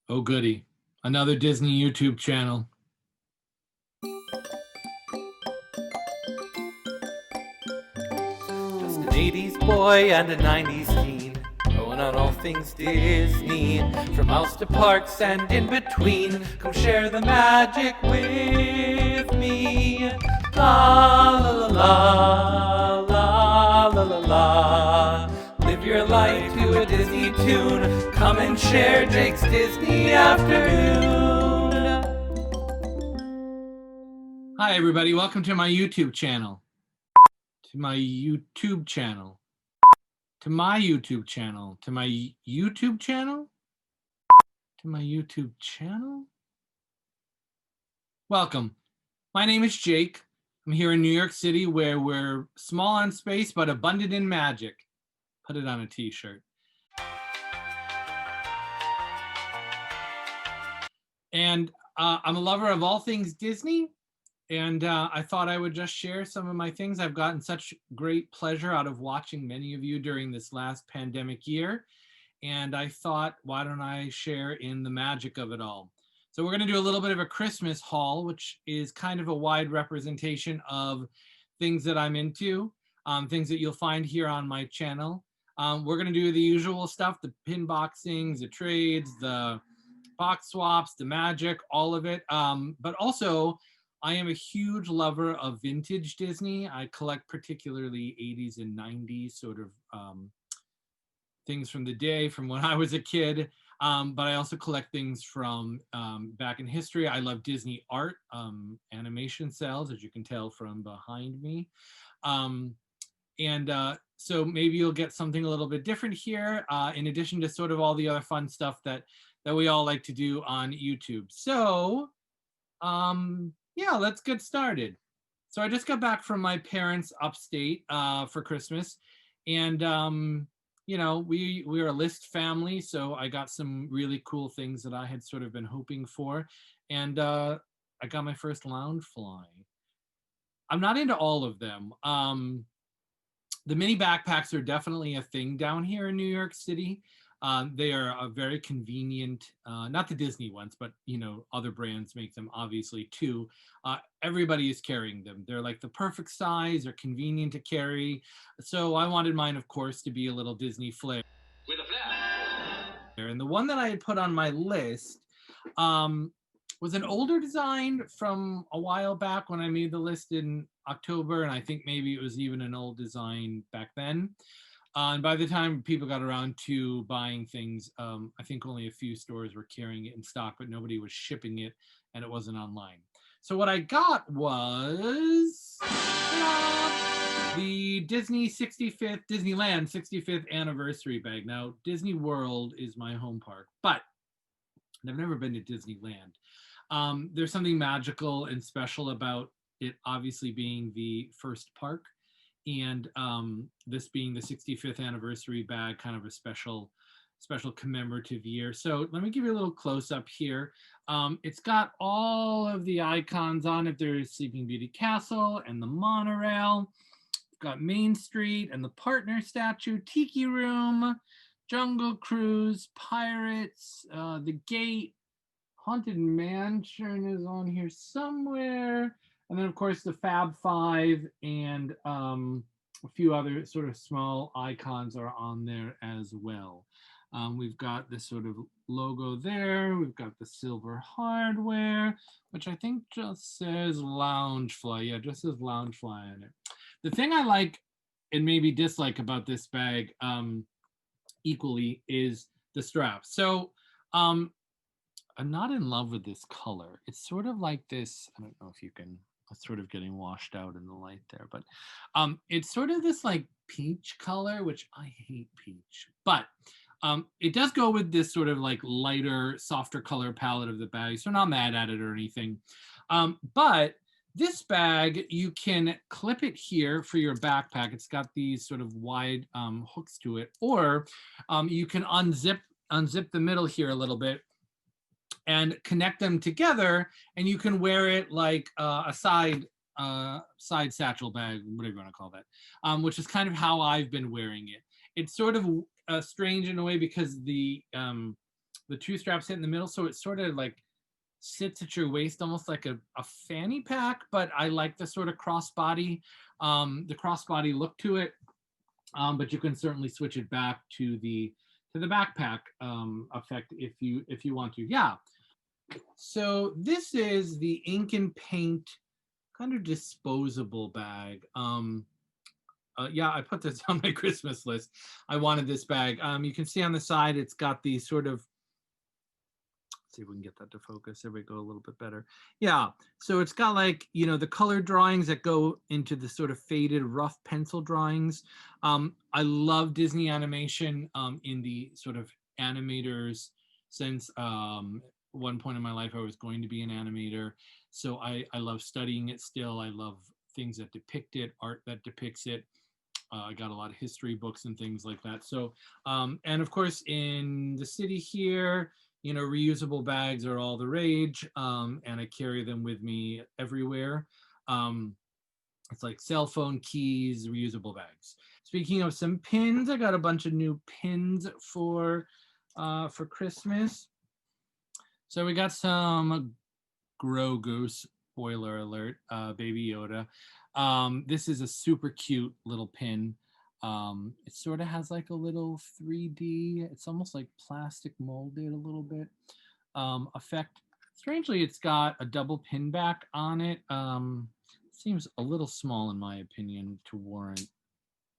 Oh, goody. Another Disney YouTube channel. Just an 80s boy and a 90s teen, going on all things Disney, from mouse to parks and in between. Come share the magic with me. La la la la la la la la. Live your life to a Disney tune. Come and share Jake's Disney afternoon. Hi, everybody. Welcome to my YouTube channel. To my YouTube channel. To my YouTube channel. To my YouTube channel. To my YouTube channel. Welcome. My name is Jake. I'm here in New York City where we're small on space but abundant in magic. Put it on a t-shirt. And I'm a lover of all things Disney. And I thought I would just share some of my things. I've gotten such great pleasure out of watching many of you during this last pandemic year. And I thought, why don't I share in the magic of it all? So we're going to do a little bit of a Christmas haul, which is kind of a wide representation of things that I'm into, things that you'll find here on my channel. We're going to do the usual stuff, the pin boxings, the trades, the box swaps, the magic, all of it. But also, I am a huge lover of vintage Disney. I collect particularly 80s and 90s sort of things from the day, from when I was a kid. But I also collect things from back in history. I love Disney art, animation cells, as you can tell from behind me. So maybe you'll get something a little bit different here, in addition to sort of all the other fun stuff that we all like to do on YouTube. So yeah, let's get started. So I just got back from my parents upstate for Christmas, and you know, we're a list family, so I got some really cool things that I had sort of been hoping for, and I got my first Loungefly. I'm not into all of them. The mini backpacks are definitely a thing down here in New York City. They are a very convenient, not the Disney ones, but you know, other brands make them obviously too. Everybody is carrying them. They're like the perfect size, they're convenient to carry. So I wanted mine, of course, to be a little Disney flair. With a flair. And the one that I had put on my list was an older design from a while back when I made the list in October, and I think maybe it was even an old design back then. And by the time people got around to buying things, I think only a few stores were carrying it in stock, but nobody was shipping it, and it wasn't online. So what I got was the Disneyland 65th anniversary bag. Now, Disney World is my home park, but I've never been to Disneyland. There's something magical and special about it, obviously being the first park, and this being the 65th anniversary bag, kind of a special commemorative year. So let me give you a little close up here. It's got all of the icons on it. There's Sleeping Beauty Castle and the monorail. We've got Main Street and the partner statue, Tiki Room, Jungle Cruise, Pirates, the Gate, Haunted Mansion is on here somewhere. And then, of course, the Fab Five and a few other sort of small icons are on there as well. We've got this sort of logo there. We've got the silver hardware, which I think just says Loungefly. Yeah, just says Loungefly on it. The thing I like and maybe dislike about this bag equally is the strap. So I'm not in love with this color. It's sort of like this, I don't know if you can, it's sort of getting washed out in the light there, but it's sort of this like peach color, which I hate peach, but it does go with this sort of like lighter, softer color palette of the bag, so I'm not mad at it or anything. But this bag, you can clip it here for your backpack. It's got these sort of wide hooks to it, or you can unzip the middle here a little bit and connect them together, and you can wear it like a side satchel bag, whatever you want to call that, which is kind of how I've been wearing it. It's sort of strange in a way because the the two straps hit in the middle, so it sort of like sits at your waist almost like a fanny pack, but I like the sort of crossbody look to it. But you can certainly switch it back to the backpack effect if you want to. Yeah. So this is the ink and paint kind of disposable bag. Yeah, I put this on my Christmas list. I wanted this bag. You can see on the side, it's got these sort of, see if we can get that to focus. There we go, a little bit better. Yeah, so it's got like, the color drawings that go into the sort of faded rough pencil drawings. I love Disney animation in the sort of animators sense. One point in my life, I was going to be an animator. So I love studying it still. I love things that depict it, art that depicts it. I got a lot of history books and things like that. So, and of course, in the city here, reusable bags are all the rage, and I carry them with me everywhere. It's like cell phone, keys, reusable bags. Speaking of some pins, I got a bunch of new pins for Christmas. So we got some Grogu, spoiler alert, Baby Yoda. This is a super cute little pin. It sort of has like a little 3D, it's almost like plastic molded a little bit effect. Strangely, it's got a double pin back on it. Seems a little small in my opinion to warrant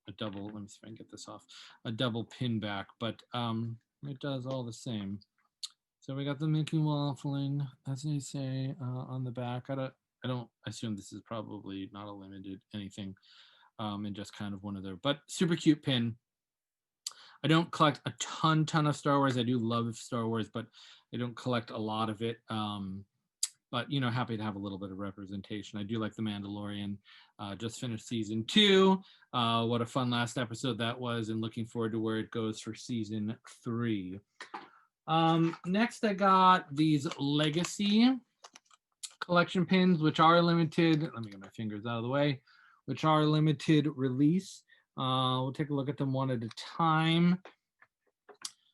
a double, let me see if I can get this off, a double pin back, but it does all the same. So we got the Mickey waffling, as they say, on the back. I assume this is probably not a limited anything, and just kind of one of their, but super cute pin. I don't collect a ton of Star Wars. I do love Star Wars, but I don't collect a lot of it. But happy to have a little bit of representation. I do like The Mandalorian. Just finished season 2. What a fun last episode that was, and looking forward to where it goes for season 3. Next, I got these Legacy collection pins, which are limited. Let me get my fingers out of the way. Which are limited release. We'll take a look at them one at a time.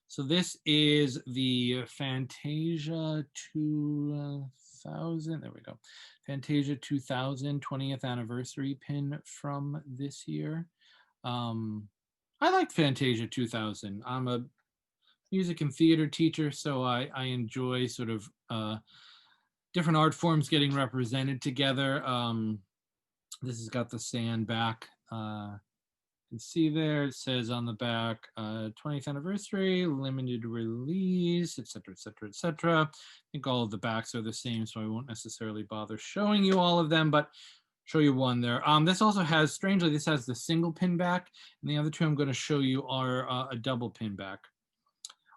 So this is the Fantasia 2000. There we go. Fantasia 2000 20th anniversary pin from this year. I liked Fantasia 2000. I'm a music and theater teacher, so I enjoy sort of different art forms getting represented together. This has got the sand back. You can see there, it says on the back, 20th anniversary, limited release, etc., etc., etc. I think all of the backs are the same, so I won't necessarily bother showing you all of them, but show you one there. This also has, strangely, this has the single pin back, and the other two I'm going to show you are a double pin back.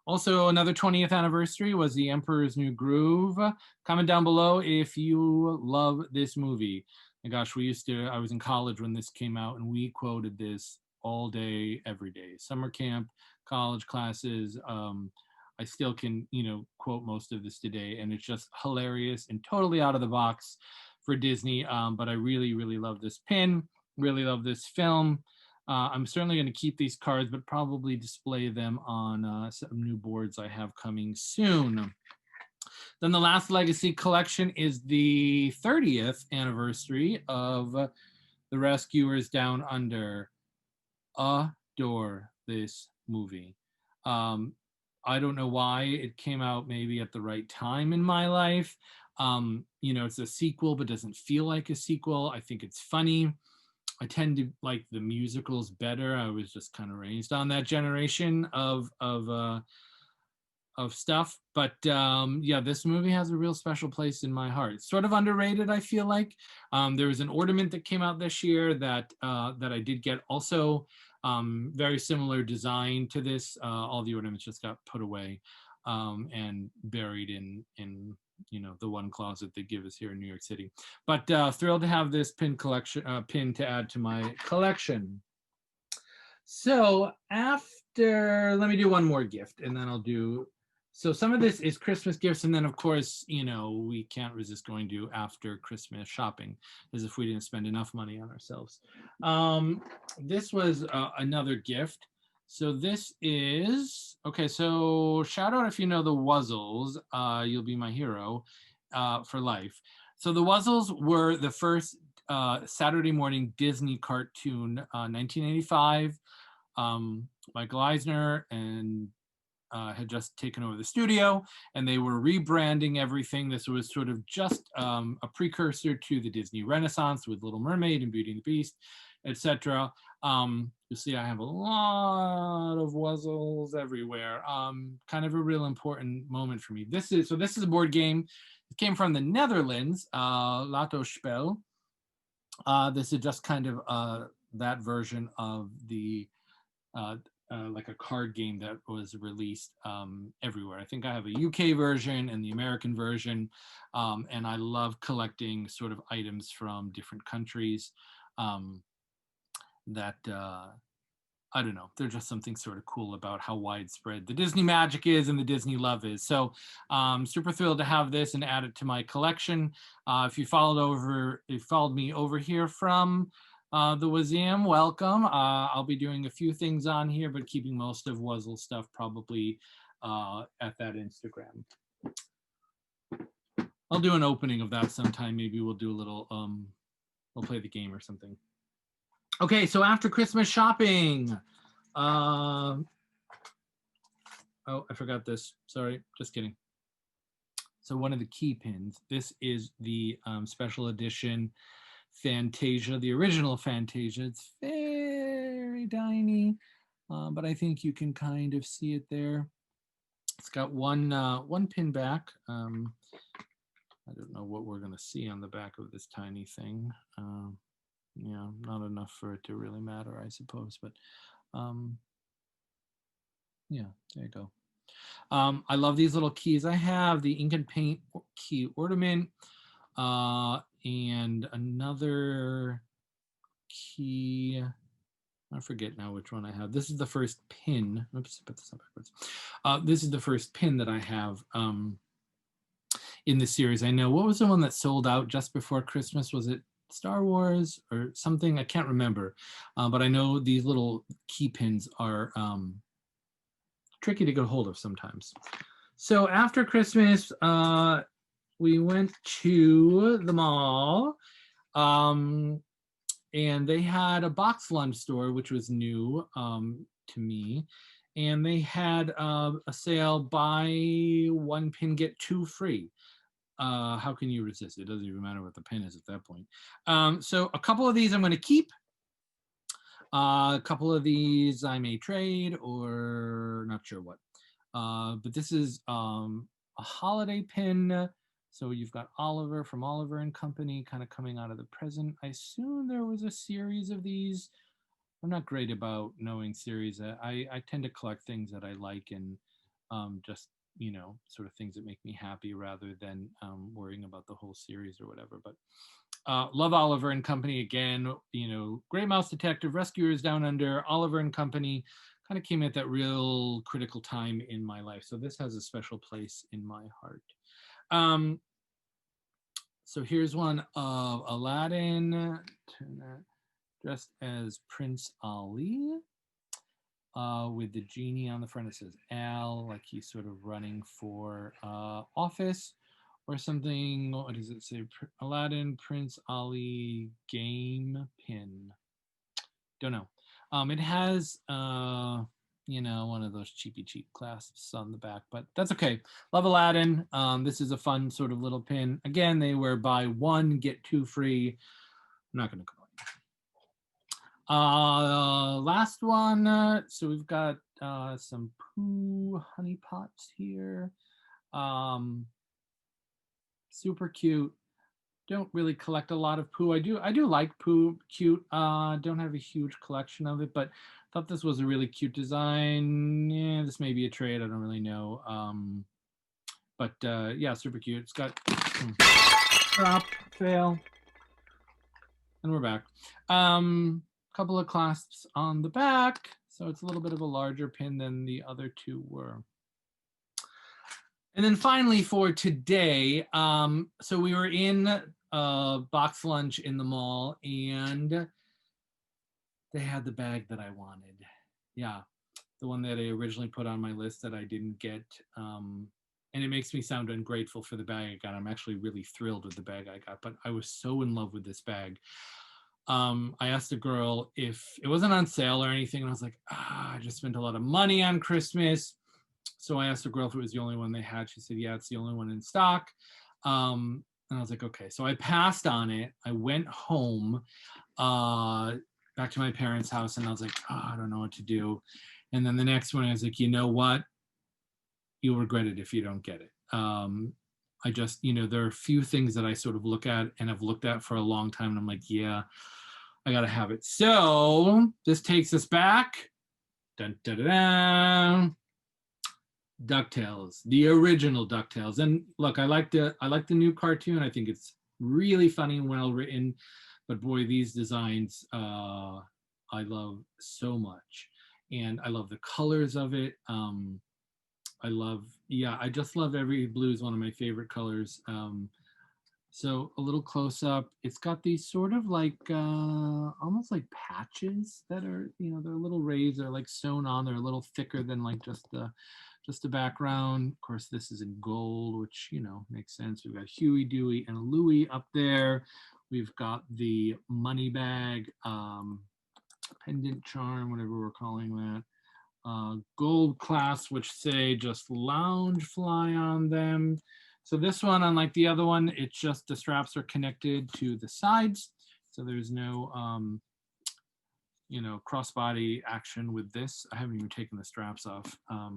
Also, another 20th anniversary was The Emperor's New Groove. Comment down below if you love this movie. My gosh, I was in college when this came out, and we quoted this all day, every day. Summer camp, college classes. I still can, quote most of this today, and it's just hilarious and totally out of the box for Disney. But I really, really love this pin, really love this film. I'm certainly going to keep these cards, but probably display them on some new boards I have coming soon. Then the last Legacy collection is the 30th anniversary of The Rescuers Down Under. Adore this movie. I don't know why it came out maybe at the right time in my life. It's a sequel, but doesn't feel like a sequel. I think it's funny. I tend to like the musicals better. I was just kind of raised on that generation of stuff. But yeah, this movie has a real special place in my heart. It's sort of underrated, I feel like. There was an ornament that came out this year that I did get also. Very similar design to this. All the ornaments just got put away and buried in the one closet they give us here in New York City. But thrilled to have this pin to add to my collection. So let me do one more gift, and then I'll do. So some of this is Christmas gifts, and then of course, we can't resist going to after Christmas shopping, as if we didn't spend enough money on ourselves. This was another gift. So this is, okay, so shout out if you know the Wuzzles. You'll be my hero for life. So the Wuzzles were the first Saturday morning Disney cartoon, 1985. Michael Eisner and had just taken over the studio, and they were rebranding everything. This was sort of just a precursor to the Disney Renaissance with Little Mermaid and Beauty and the Beast, etc. You see, I have a lot of Wuzzles everywhere. Kind of a real important moment for me. This is a board game. It came from the Netherlands, Lato Spel. This is just kind of that version of the like a card game that was released everywhere. I think I have a UK version and the American version, and I love collecting sort of items from different countries that I don't know. There's just something sort of cool about how widespread the Disney magic is and the Disney love is. So super thrilled to have this and add it to my collection. If you followed me over here from the Museum, welcome. I'll be doing a few things on here, but keeping most of Wuzzle stuff probably at that Instagram. I'll do an opening of that sometime. Maybe we'll do a little, we'll play the game or something. Okay, so after Christmas shopping. Oh, I forgot this. Sorry, just kidding. So one of the key pins, this is the special edition Fantasia, the original Fantasia. It's very tiny, but I think you can kind of see it there. It's got one pin back. I don't know what we're gonna see on the back of this tiny thing. Yeah, not enough for it to really matter, I suppose, but yeah, there you go. I love these little keys. I have the ink and paint key ornament and another key. I forget now which one I have. This is the first pin. Oops, put this on backwards. This is the first pin that I have in the series. I know, what was the one that sold out just before Christmas? Was it Star Wars or something? I can't remember, but I know these little key pins are tricky to get a hold of sometimes. So after Christmas, we went to the mall, and they had a box lunch store, which was new to me. And they had a sale, buy one pin, get two free. How can you resist? It doesn't even matter what the pin is at that point. So a couple of these I'm going to keep. A couple of these I may trade or not sure what. But this is a holiday pin. So you've got Oliver from Oliver and Company kind of coming out of the present. I assume there was a series of these. I'm not great about knowing series. I tend to collect things that I like and just, you know, sort of things that make me happy rather than worrying about the whole series or whatever. But love Oliver and Company again. You know, Great Mouse Detective, Rescuers Down Under, Oliver and Company kind of came at that real critical time in my life. So this has a special place in my heart. So here's one of Aladdin dressed as Prince Ali with the genie on the front. It says Al, like he's sort of running for office or something. What does it say? Aladdin, Prince Ali, game pin. Don't know. It has, you know, one of those cheapy cheap clasps on the back, but that's okay. Love Aladdin. This is a fun sort of little pin. Again, they were buy one, get two free. I'm not going to complain. Last one. So we've got some Pooh honey pots here. Super cute. Don't really collect a lot of Pooh. I do like Pooh, cute. Don't have a huge collection of it, but thought this was a really cute design. Yeah, this may be a trade. I don't really know. But yeah, super cute. It's got drop, fail, and we're back. Couple of clasps on the back, so it's a little bit of a larger pin than the other two were. And then finally for today, so we were in box lunch in the mall and they had the bag that I wanted. Yeah. the one that I originally put on my list that I didn't get. And it makes me sound ungrateful for the bag I got. I'm actually really thrilled with the bag I got, but I was so in love with this bag. I asked the girl if it wasn't on sale or anything, and I was like, I just spent a lot of money on Christmas. So I asked the girl if it was the only one they had. She said, yeah, it's the only one in stock. And I was like, okay. So I passed on it. I went home, back to my parents' house, and I was like, I don't know what to do. And then the next one, I was like, you know what? You'll regret it if you don't get it. I just, there are a few things that I sort of look at and have looked at for a long time. And I'm like, yeah, I got to have it. So this takes us back. Dun, dun, dun, dun. DuckTales, the original DuckTales. And look, I like the new cartoon. I think it's really funny and well written. But boy, these designs I love so much. And I love the colors of it. I just love every blue is one of my favorite colors. So a little close up, it's got these sort of like almost like patches that are, they're little rays. They're like sewn on. They're a little thicker than like just the background. Of course, this is in gold, which makes sense. We've got Huey, Dewey, and Louie up there. We've got the money bag, pendant charm, whatever we're calling that. Gold clasps, which say just Loungefly on them. So this one, unlike the other one, it's just the straps are connected to the sides. So there's no, crossbody action with this. I haven't even taken the straps off. I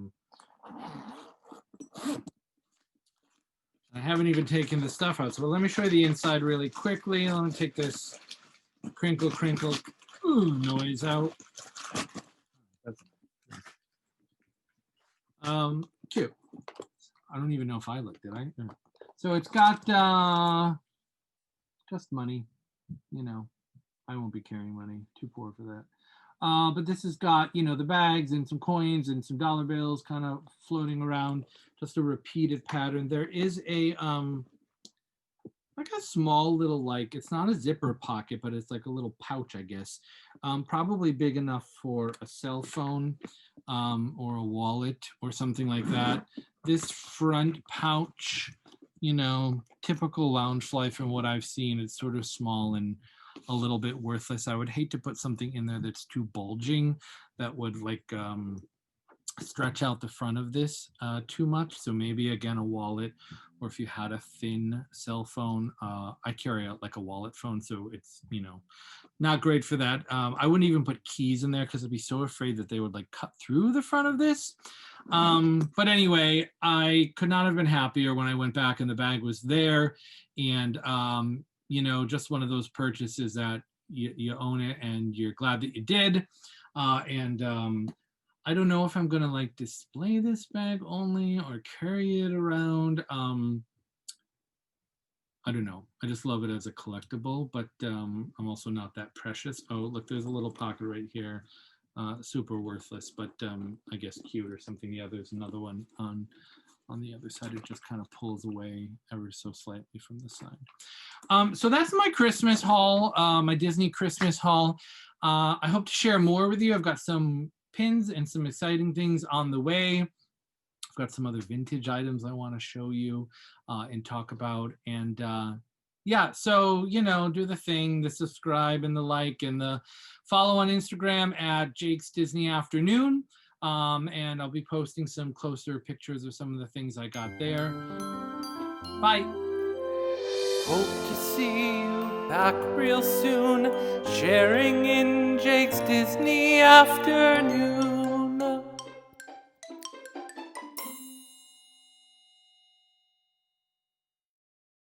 haven't even taken the stuff out. So let me show you the inside really quickly. Let me take this crinkle, crinkle noise out. That's cute. I don't even know if I looked, did I? So it's got just money. I won't be carrying money. Too poor for that. But this has got, the bags and some coins and some dollar bills kind of floating around. Just a repeated pattern. There is a like a small little, like, it's not a zipper pocket, but it's like a little pouch, I guess. Probably big enough for a cell phone or a wallet or something like that. This front pouch, typical Loungefly from what I've seen, it's sort of small and a little bit worthless. I would hate to put something in there that's too bulging that would like stretch out the front of this too much. So maybe again a wallet, or if you had a thin cell phone. I carry out like a wallet phone, so it's not great for that. I wouldn't even put keys in there because I'd be so afraid that they would like cut through the front of this. But anyway, I could not have been happier when I went back and the bag was there. And just one of those purchases that you own it and you're glad that you did. I don't know if I'm gonna like display this bag only or carry it around. I don't know. I just love it as a collectible, but I'm also not that precious. Oh, look, there's a little pocket right here. Super worthless, but I guess cute or something. Yeah, there's another one on the other side. It just kind of pulls away ever so slightly from the side. So that's my Christmas haul, my Disney Christmas haul. I hope to share more with you. I've got some pins and some exciting things on the way. I've got some other vintage items I want to show you and talk about. And yeah, so, do the thing, the subscribe and the like and the follow on Instagram at Jake's Disney Afternoon. And I'll be posting some closer pictures of some of the things I got there. Bye. Hope to see you back real soon, sharing in Jake's Disney Afternoon.